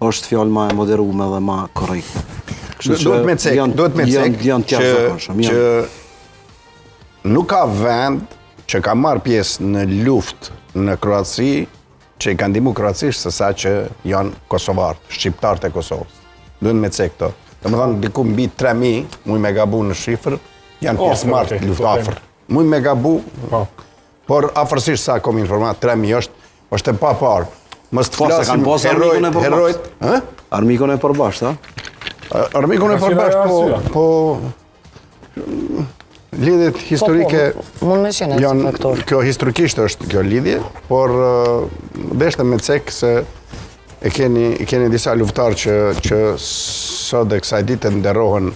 është fjalë ma e moderume dhe ma korrekte. Duhet me cek që nuk ka vend që ka marrë pjesë në luftë në Kroaci që i kanë ndihmu kroacisht se sa që janë kosovarë, shqiptarët e Kosovës. Duhet me cek këto. Domethënë diku mbi 3000, muj me gabu në shifër, janë pjesë marrë të luftë afër. Muj me gabu, por afërsisht sa kom informat, 3000 është e pa parë. Mos të flasim herojt. Armikun e përbashkët, Armikun e përbashkët, po lidhjet historike janë, kjo historikisht është kjo lidhje, por deshte me cek se e keni disa luftarë që sot dhe kësaj dite nderohen.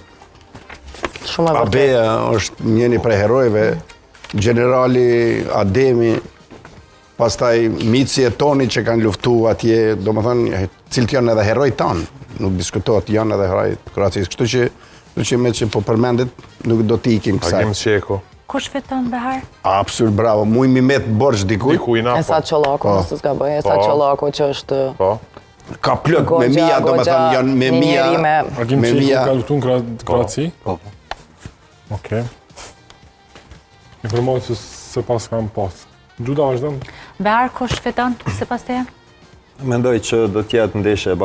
Abeja është njëri prej herojve, generali Ademi, pastaj Mici e Toni që kanë luftu atje, do më thënë, cilët janë edhe heroj tanë, nuk diskutohet, janë edhe heroj Kroacisë. Kështu që me që po përmendit, nuk do t'i ikim kësaj. Agim Qeko. Kush fiton Behar? Absolut, bravo. Muj mi met borç dikuj. Esat Çollaku, nëse s'ka bëj. Esat Çollaku që është... Ka plot me mija, do më thënë, janë me mija. Agim Qeko ka luftu në Kroaci? Po. Okej. Informohet se se pas kam pas. Gjuda vazhdon? Behar, kush fiton se pas teje? Mendoj që do t'jetë ndeshje